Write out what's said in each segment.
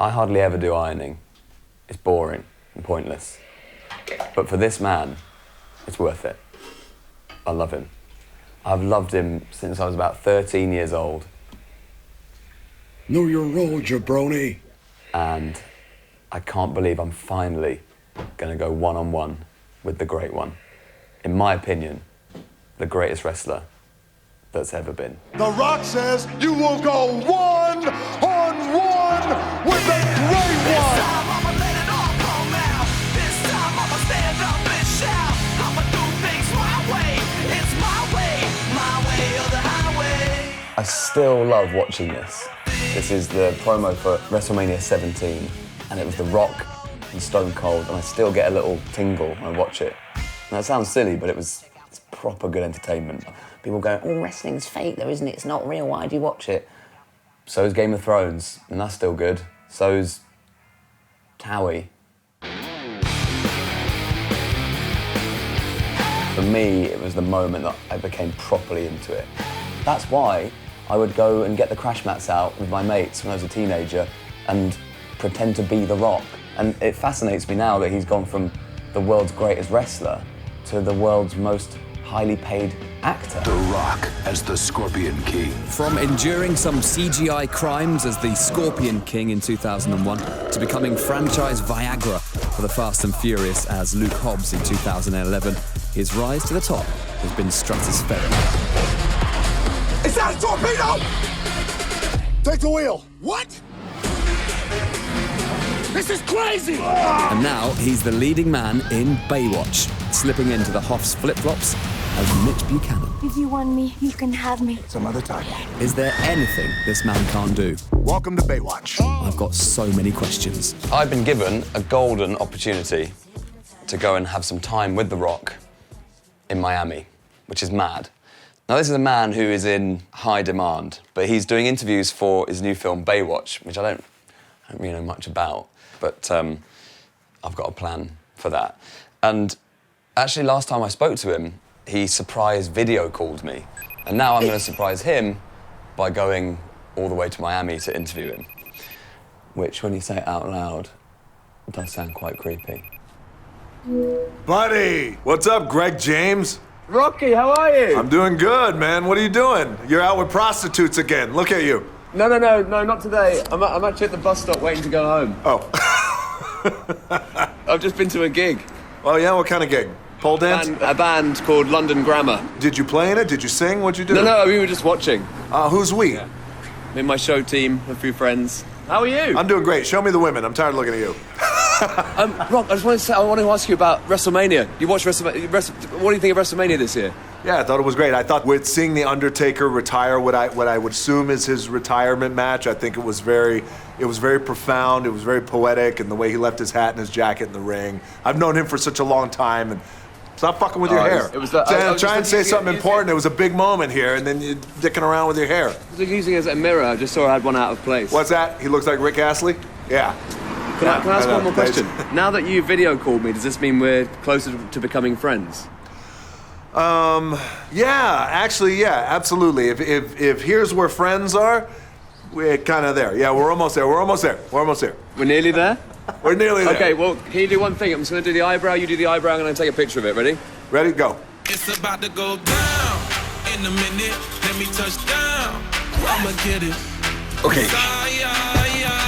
I hardly ever do ironing. It's boring and pointless. But for this man, it's worth it. I love him. I've loved him since I was about 13 years old. Know your role, jabroni. And I can't believe I'm finally gonna go one-on-one with the great one. In my opinion, the greatest wrestler that's ever been. The Rock says you will go one-on-one with the great one. This time I'ma let it all come out. This time I'ma stand up and shout. I'ma do things my way. It's my way or the highway. I still love watching this. This is the promo for WrestleMania 17, and it was The Rock and Stone Cold, and I still get a little tingle when I watch it. And that sounds silly, but it's proper good entertainment. People go, oh, wrestling's fake though, isn't it? It's not real, why do you watch it? So's Game of Thrones, and that's still good. So's Towie. For me, it was the moment that I became properly into it. That's why I would go and get the crash mats out with my mates when I was a teenager and pretend to be The Rock. And it fascinates me now that he's gone from the world's greatest wrestler to the world's most highly paid actor. The Rock as the Scorpion King. From enduring some CGI crimes as the Scorpion King in 2001 to becoming franchise Viagra for the Fast and Furious as Luke Hobbs in 2011, his rise to the top has been stratospheric. Is that a torpedo? Take the wheel. What? This is crazy! And now he's the leading man in Baywatch, slipping into the Hoff's flip-flops as Mitch Buchanan. If you want me, you can have me. Some other time. Is there anything this man can't do? Welcome to Baywatch. I've got so many questions. I've been given a golden opportunity to go and have some time with The Rock in Miami, which is mad. Now, this is a man who is in high demand, but he's doing interviews for his new film, Baywatch, which I don't really know much about, but I've got a plan for that. And actually, last time I spoke to him, he surprise video called me. And now I'm going to surprise him by going all the way to Miami to interview him, which, when you say it out loud, does sound quite creepy. Buddy! What's up, Greg James? Rocky, how are you? I'm doing good, man. What are you doing? You're out with prostitutes again. Look at you. No, not today. I'm actually at the bus stop waiting to go home. Oh. I've just been to a gig. Oh, yeah? What kind of gig? Pole dance? A band called London Grammar. Did you play in it? Did you sing? What'd you do? No, we were just watching. Who's we? Yeah. Me and my show team, a few friends. How are you? I'm doing great. Show me the women. I'm tired of looking at you. Rock, I want to ask you about WrestleMania. You watched WrestleMania. What do you think of WrestleMania this year? Yeah, I thought it was great. I thought with seeing The Undertaker retire what I would assume is his retirement match, I think it was very profound, it was very poetic, and the way he left his hat and his jacket in the ring. I've known him for such a long time, and stop fucking with your hair. Try and say something important. It was a big moment here, and then you're dicking around with your hair. I was using it as a mirror. I just saw I had one out of place. What's that? He looks like Rick Astley? Yeah. Can I ask one more question? Now that you video called me, does this mean we're closer to becoming friends? Yeah, actually, yeah, absolutely. If here's where friends are, we're kind of there. Yeah, we're almost there. We're We're nearly there? We're nearly there. Okay, well, can you do one thing? I'm just going to do the eyebrow, you do the eyebrow, I'm going to take a picture of it. Ready? Ready? Go. It's about to go down. In a minute, let me touch down. I'ma get it. Okay.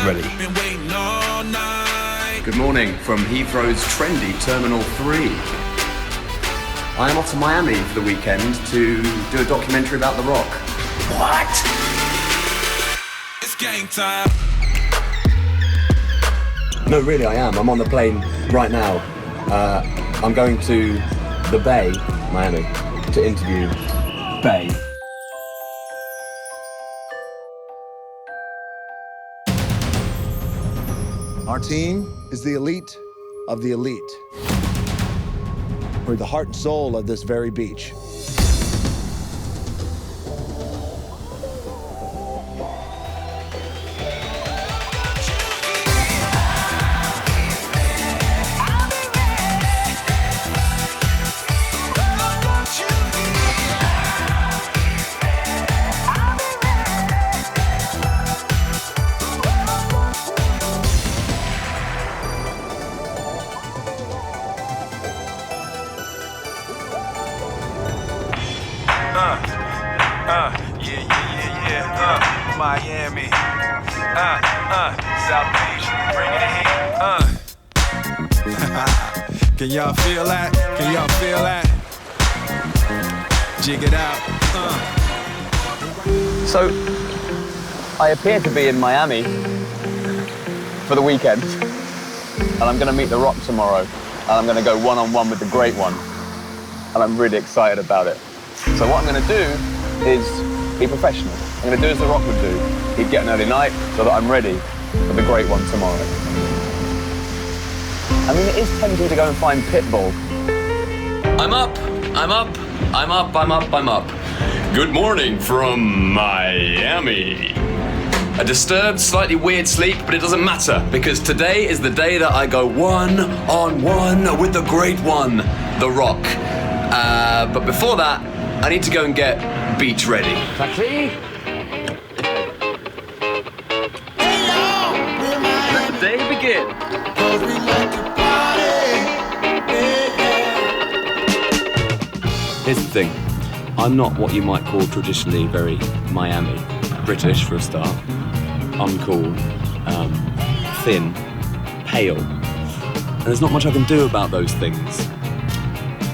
Ready. Been waiting all night. Good morning from Heathrow's trendy Terminal 3. I am off to Miami for the weekend to do a documentary about The Rock. What? It's game time. No, really, I am. I'm on the plane right now. I'm going to the Bay, Miami, to interview Bay. Our team is the elite of the elite. We're the heart and soul of this very beach. Miami. South Beach, bringing the heat. Can y'all feel that? Can y'all feel that? Jig it out. So, I appear to be in Miami for the weekend, and I'm going to meet The Rock tomorrow, and I'm going to go one-on-one with the Great One, and I'm really excited about it. So what I'm going to do is be professional. I'm going to do as The Rock would do. He'd get an early night so that I'm ready for the Great One tomorrow. I mean, it is tempting to go and find Pitbull. I'm up, I'm up, I'm up, I'm up, I'm up. Good morning from Miami. A disturbed, slightly weird sleep, but it doesn't matter, because today is the day that I go one-on-one with the Great One, The Rock. But before that, I need to go and get beach ready. Taxi? Let the day begin. Here's the thing. I'm not what you might call traditionally very Miami. British for a start. Uncool. Thin. Pale. And there's not much I can do about those things.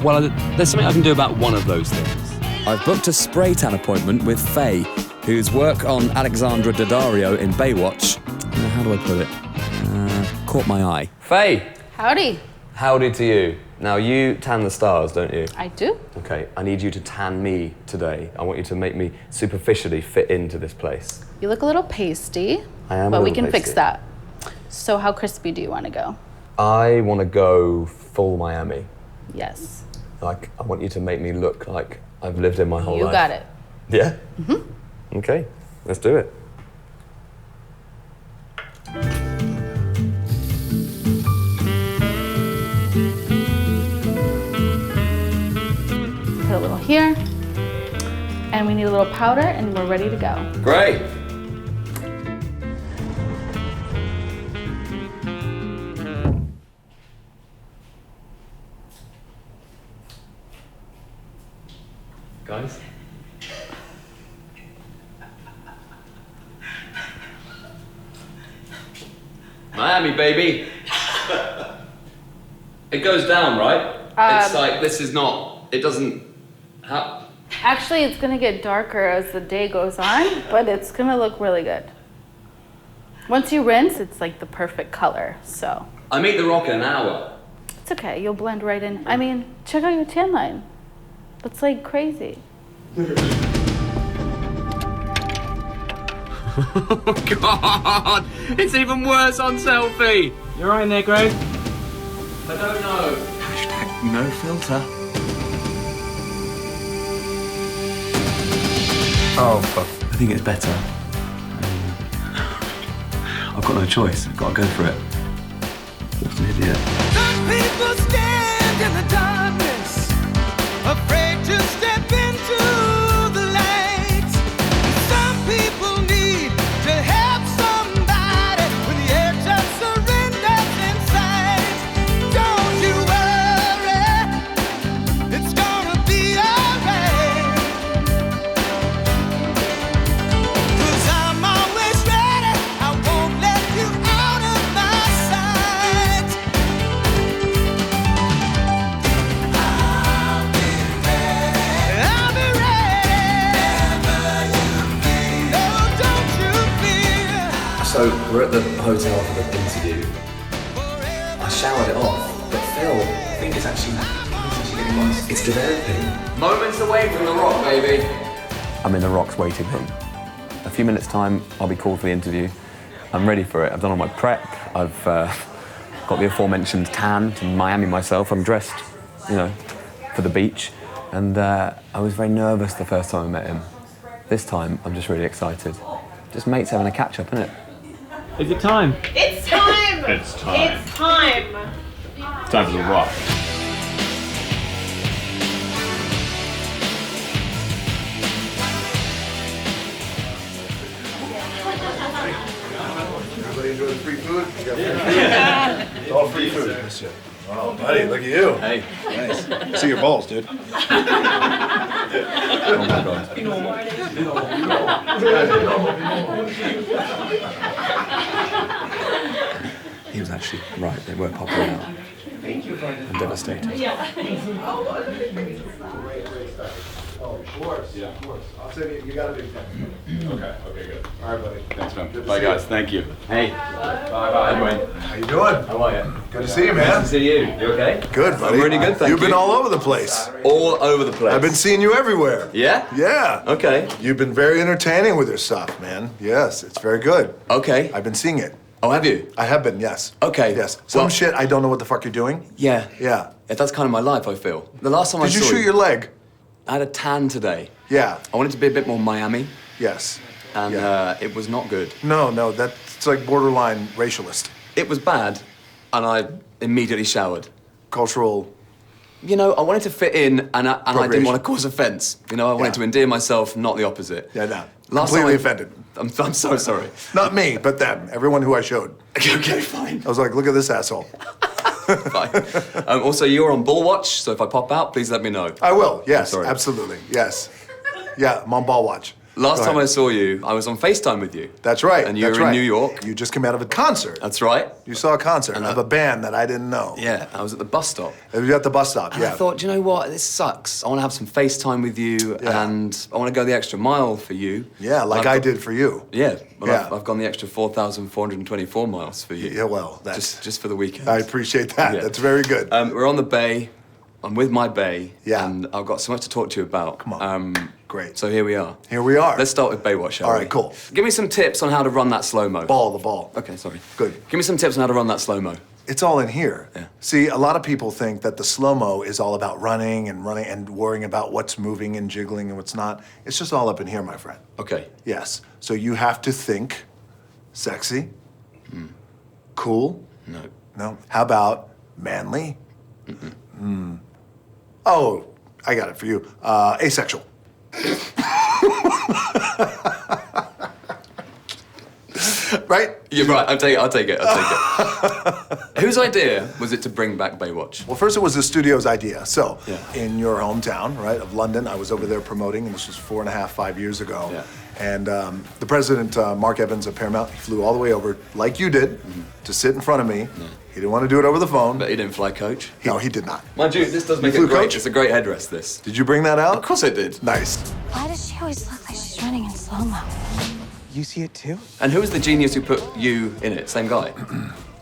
Well, there's something I can do about one of those things. I've booked a spray tan appointment with Faye, whose work on Alexandra Daddario in Baywatch, how do I put it, caught my eye. Faye! Howdy. Howdy to you. Now, you tan the stars, don't you? I do. Okay, I need you to tan me today. I want you to make me superficially fit into this place. You look a little pasty. I am but a we little can fix pasty. that. So how crispy do you want to go? I want to go full Miami. Yes. Like, I want you to make me look like I've lived in my whole life. You got it. Yeah? Mm-hmm. Okay, let's do it. Put a little here. And we need a little powder and we're ready to go. Great. Guys? Miami, baby. It goes down, right? It's like, this is not, it doesn't, Actually, it's gonna get darker as the day goes on, but it's gonna look really good. Once you rinse, it's like the perfect color, so. I meet The Rock in an hour. It's okay, you'll blend right in. I mean, check out your tan line. That's like crazy. Oh, God! It's even worse on selfie! You're right in there, Greg. I don't know. Hashtag no filter. Oh, fuck. I think it's better. I've got no choice. I've got to go for it. What an idiot. Some people stand in the darkness, afraid to step into the light. Some people need to have somebody when the edge of surrender's in sight. Don't you worry, it's gonna be alright. 'Cause I'm always ready, I won't let you out of my sight. I'll be ready. No, don't you fear. So we're at the hotel for the interview. I showered it off, but Phil, I think it's actually getting worse. It's developing. Moments away from The Rock, baby. I'm in The Rock's waiting room. A few minutes' time, I'll be called for the interview. I'm ready for it. I've done all my prep. I've got the aforementioned tan to Miami myself. I'm dressed, you know, for the beach. And I was very nervous the first time I met him. This time, I'm just really excited. Just mates having a catch-up, innit? Is it time? It's time! It's time. It's time! Time for The Rock. Everybody enjoy the free food? Yeah. It's all free food. Oh, buddy, look at you. Hey. Nice. See your balls, dude. Oh my God. He was actually right. They were popping out. I'm devastated. Oh, of course. Yeah, of course. I'll send you. You got a big pen. Okay, good. All right, buddy. Thanks, man. Bye, guys. Thank you. Hey. Bye, Dwayne. How you doing? How are you? Good to see you, man. Nice to see you. You okay? Good, buddy. I'm really good, thank You've been you. all over the place. All over the place. I've been seeing you everywhere. Yeah? Yeah. Okay. You've been very entertaining with your stuff, man. Yes, it's very good. Okay. I've been seeing it. Oh, have you? I have been, yes. Okay. Yes. Some Well- shit I don't know what the fuck you're doing. Yeah. Yeah. That's kind of my life, I feel. The last time I Did you saw shoot your leg? I had a tan today. Yeah. I wanted to be a bit more Miami, Yes. and Yeah. it was not good. No, that's like borderline racialist. It was bad, and I immediately showered. Cultural. You know, I wanted to fit in, and I didn't Appropriation. want to cause offense. You know, I wanted Yeah. to endear myself, not the opposite. Yeah, no. Last Completely time offended. I'm so sorry. Not me, but them. Everyone who I showed. Okay, fine. I was like, look at this asshole. Fine. Also, you're on Baywatch, so if I pop out, please let me know. I will, yes, sorry. absolutely, yes. Yeah, I'm on Baywatch. Last Go time I ahead. saw you, I was on FaceTime with you. That's right. And you that's were in right. New York. You just came out of a concert. That's right. You saw a concert And of a band that I didn't know. Yeah, I was at the bus stop. You were at the bus stop, And yeah. I thought, do you know what? This sucks. I want to have some FaceTime with you, Yeah. and I want to go the extra mile for you. Yeah, like I did for you. Yeah, well, Yeah. I've gone the extra 4,424 miles for you. Yeah, well, that's... Just for the weekend. I appreciate that. Yeah. That's very good. We're on the bay. I'm with my bay. Yeah. And I've got so much to talk to you about. Come on. Great. So here we are. Here we are. Let's start with Baywatch, shall we? All right, cool. Give me some tips on how to run that slow-mo. The ball. Okay, sorry. Good. Give me some tips on how to run that slow-mo. It's all in here. Yeah. See, a lot of people think that the slow-mo is all about running and worrying about what's moving and jiggling and what's not. It's just all up in here, my friend. Okay. Yes. So you have to think sexy, cool. No. No. How about manly? Oh, I got it for you. Asexual. Right? You're right. I'll take it. Whose idea was it to bring back Baywatch? Well, first it was the studio's idea. So, Yeah. in your hometown, right, of London, I was over there promoting, and this was 4.5, 5 years ago. Yeah. And the president, Mark Evans of Paramount, he flew all the way over, like you did, to sit in front of me. He didn't want to do it over the phone. But he didn't fly coach. No, he did not. Mind you, this does make flew it great. coach? It's a great headrest, this. Did you bring that out? Of course I did. Nice. Why does she always look like she's running in slow-mo? You see it too? And who was the genius who put you in it? Same guy?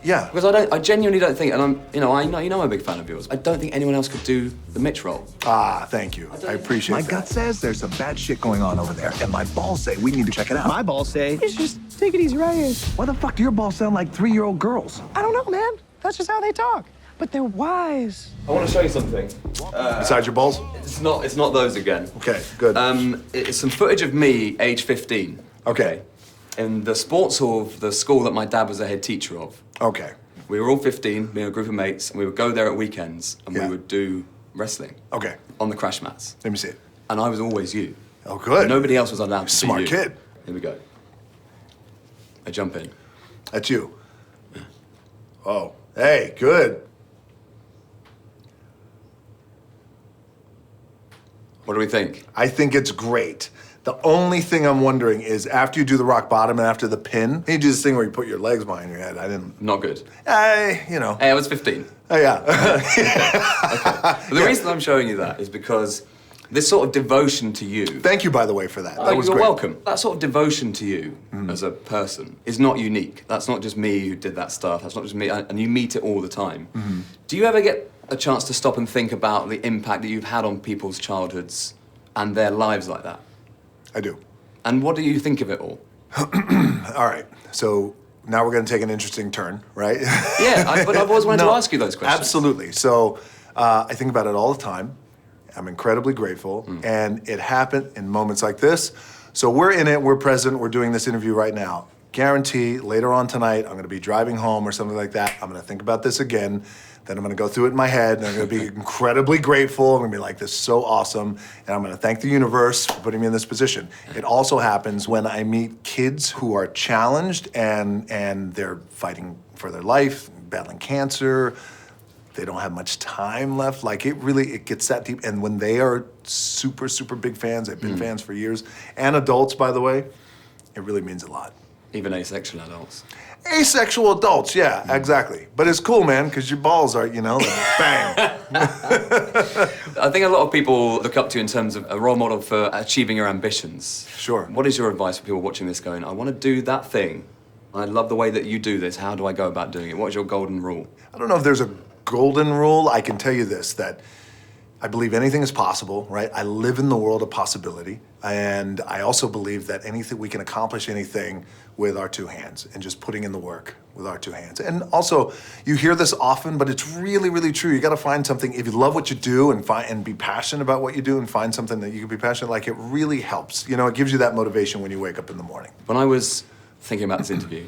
Yeah. Because I genuinely don't think, and I know I'm a big fan of yours. I don't think anyone else could do the Mitch role. Ah, thank you. I appreciate My that. gut says there's some bad shit going on over there, and my balls say we need to check it out. My balls say, you should just take it easy right here. Why the fuck do your balls sound like 3-year-old girls? I don't know, man. That's just how they talk. But they're wise. I want to show you something. Besides your balls? It's not those again. Okay, good. It's some footage of me, age 15. Okay. In the sports hall of the school that my dad was a head teacher of. Okay. We were all 15, me and a group of mates, and we would go there at weekends and Yeah. we would do wrestling Okay. on the crash mats. Let me see it. And I was always you. Oh, good. Nobody else was allowed to Smart be you. kid. Here we go. I jump in. That's you. Oh, hey, good. What do we think? I think it's great. The only thing I'm wondering is after you do the rock bottom and after the pin, you do this thing where you put your legs behind your head. I didn't. Not good. You know. Hey, I was 15. Oh, yeah. But the reason I'm showing you that is because this sort of devotion to you. Thank you, by the way, for that. Oh, That was you're great. welcome. That sort of devotion to you as a person is not unique. That's not just me who did that stuff. That's not just me. And you meet it all the time. Do you ever get a chance to stop and think about the impact that you've had on people's childhoods and their lives like that? I do. And what do you think of it all? All right. So now we're going to take an interesting turn, right? Yeah, but I've always wanted to ask you those questions. Absolutely. So I think about it all the time. I'm incredibly grateful. And it happened in moments like this. So we're in it, we're present, we're doing this interview right now. Guarantee later on tonight, I'm going to be driving home or something like that. I'm going to think about this again. Then I'm going to go through it in my head, and I'm going to be incredibly grateful. I'm going to be like, this is so awesome. And I'm going to thank the universe for putting me in this position. It also happens when I meet kids who are challenged and they're fighting for their life, battling cancer, they don't have much time left. Like it gets that deep. And when they are super, super big fans, they've been fans for years, and adults, by the way, it really means a lot. Even asexual adults. Asexual adults, yeah, exactly. But it's cool, man, because your balls are, bang. I think a lot of people look up to you in terms of a role model for achieving your ambitions. Sure. What is your advice for people watching this going, I want to do that thing. I love the way that you do this. How do I go about doing it? What is your golden rule? I don't know if there's a golden rule. I can tell you this, that I believe anything is possible, right? I live in the world of possibility. And I also believe that we can accomplish anything with our two hands and just putting in the work with our two hands. And also, you hear this often, but it's really, really true. You gotta find something, if you love what you do and be passionate about what you do and find something that you can be passionate, like it really helps. It gives you that motivation when you wake up in the morning. When I was thinking about this interview,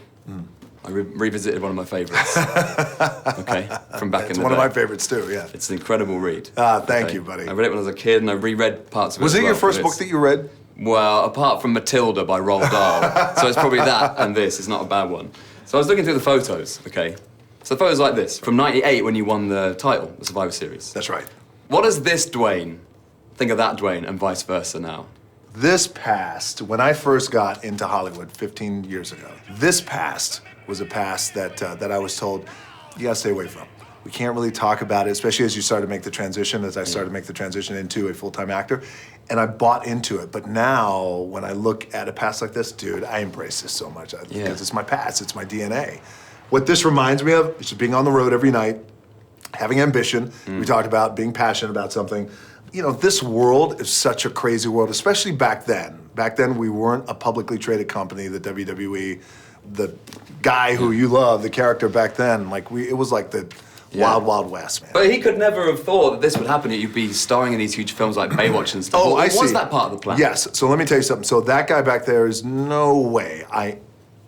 I revisited one of my favorites. Okay, from back in the day. It's one of my favorites too, yeah. It's an incredible read. Thank you, buddy. I read it when I was a kid and I reread parts of it. Was it your first book that you read? Well, apart from Matilda by Roald Dahl. So it's probably that and this. It's not a bad one. So I was looking through the photos, okay? So the photos like this, from '98 when you won the title, the Survivor Series. That's right. What does this Dwayne think of that Dwayne and vice versa now? This past, when I first got into Hollywood 15 years ago, this past was a past that I was told, you gotta stay away from. We can't really talk about it, especially as you start to make the transition, as I started to make the transition into a full-time actor. And I bought into it. But now, when I look at a past like this, dude, I embrace this so much. Because it's my past, it's my DNA. What this reminds me of is just being on the road every night, having ambition. We talked about being passionate about something. This world is such a crazy world, especially back then. Back then, we weren't a publicly traded company, the WWE. The guy who you love, the character back then, it was like the Wild, Wild West, man. But he could never have thought that this would happen, that you'd be starring in these huge films like Baywatch and stuff. I see. Was that part of the plan? Yes, so let me tell you something. So that guy back there is no way I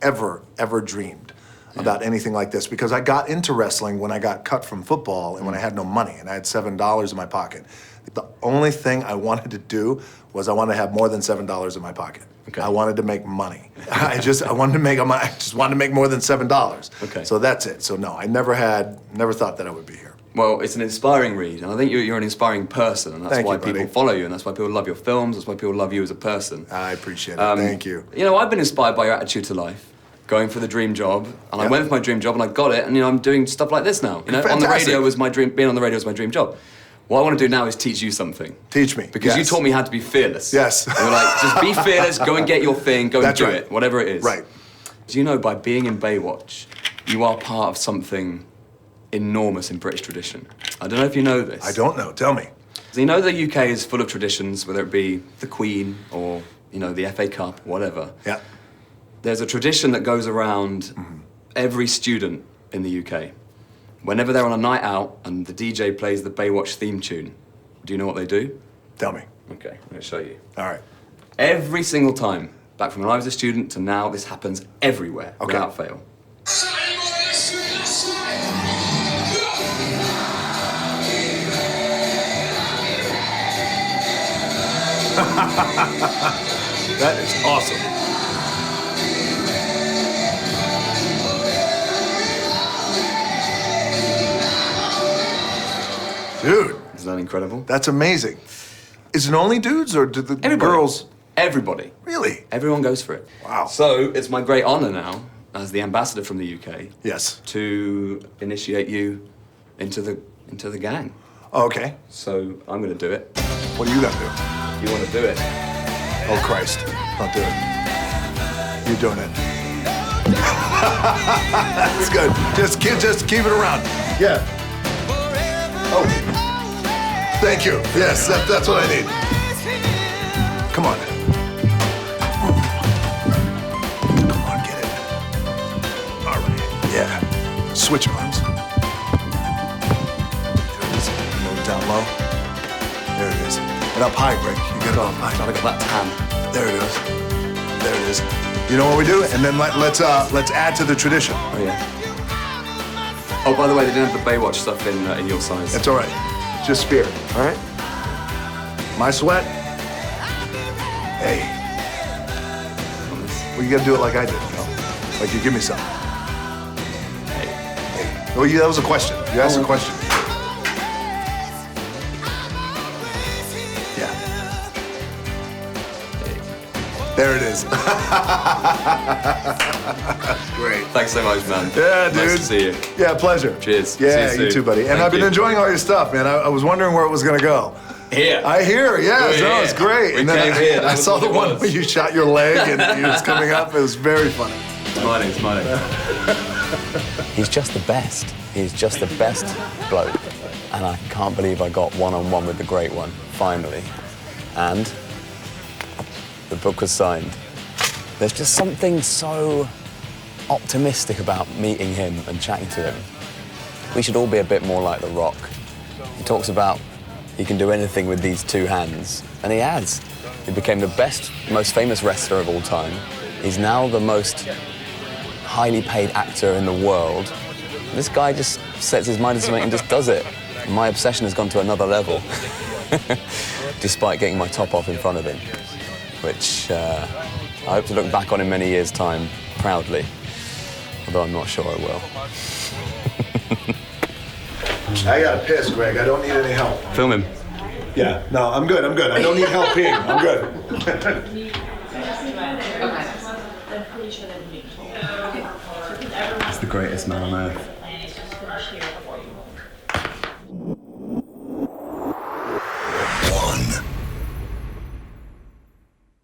ever dreamed about anything like this, because I got into wrestling when I got cut from football and when I had no money and I had $7 in my pocket. The only thing I wanted to do was I wanted to have more than $7 in my pocket. Okay. I wanted to make money. I just wanted to make more than $7. Okay. So that's it. So no, I never thought that I would be here. Well, it's an inspiring read, and I think you're an inspiring person, and that's why you, people follow you, and that's why people love your films, that's why people love you as a person. I appreciate it. Thank you. I've been inspired by your attitude to life, going for the dream job, and I went for my dream job, and I got it, and I'm doing stuff like this now. Fantastic. On the radio was my dream. Being on the radio was my dream job. What I want to do now is teach you something. Teach me. Because you taught me how to be fearless. Yes. You're like, just be fearless, go and get your thing, go and do it, whatever it is. Right. Do by being in Baywatch, you are part of something enormous in British tradition. I don't know if you know this. I don't know. Tell me. So the UK is full of traditions, whether it be the Queen or, the FA Cup, whatever. Yeah. There's a tradition that goes around every student in the UK. Whenever they're on a night out and the DJ plays the Baywatch theme tune, do you know what they do? Tell me. Okay, I'm gonna show you. All right. Every single time, back from when I was a student to now, this happens everywhere, without fail. That is awesome. Dude. Isn't that incredible? That's amazing. Is it only dudes or do the girls? Everybody. Really? Everyone goes for it. Wow. So it's my great honor now, as the ambassador from the UK, yes, to initiate you into the gang. Oh, okay. So I'm gonna do it. What are you gonna do? You wanna do it? Oh Christ, don't do it. You're doing it. That's good. Just keep it around. Yeah. Oh. Thank you. Yes, that's what I need. Come on. Come on, get it. All right. Yeah. Switch arms. There it is. Down low. There it is. And up high, Greg. You get it up high. I got that tan. There it is. There it is. You know what we do? And then let's add to the tradition. Oh yeah. Oh, by the way, they didn't have the Baywatch stuff in your size. That's all right. Just spear, all right? My sweat. Hey. Well, you gotta do it like I did, Like you give me something. Hey. Oh, that was a question. You asked a question. There it is. Great. Thanks so much, man. Yeah, dude. Nice to see you. Yeah, pleasure. Cheers. Yeah, See you too, buddy. And Thank I've been you. enjoying all your stuff, man. I was wondering where it was gonna go. Here. I hear, yeah, We're no, here. it's great. We And then came here. I saw the one where you shot your leg and it was coming up. It was very funny. Smiling. He's just the best. He's just the best bloke. And I can't believe I got one-on-one with the great one, finally. And the book was signed. There's just something so optimistic about meeting him and chatting to him. We should all be a bit more like The Rock. He talks about he can do anything with these two hands, and he has. He became the best, most famous wrestler of all time. He's now the most highly paid actor in the world. This guy just sets his mind to something and just does it. And my obsession has gone to another level, despite getting my top off in front of him, which I hope to look back on in many years' time proudly, although I'm not sure I will. I gotta piss, Greg. I don't need any help. Film him. Yeah, no, I'm good. I don't need help peeing. I'm good. He's the greatest man on earth.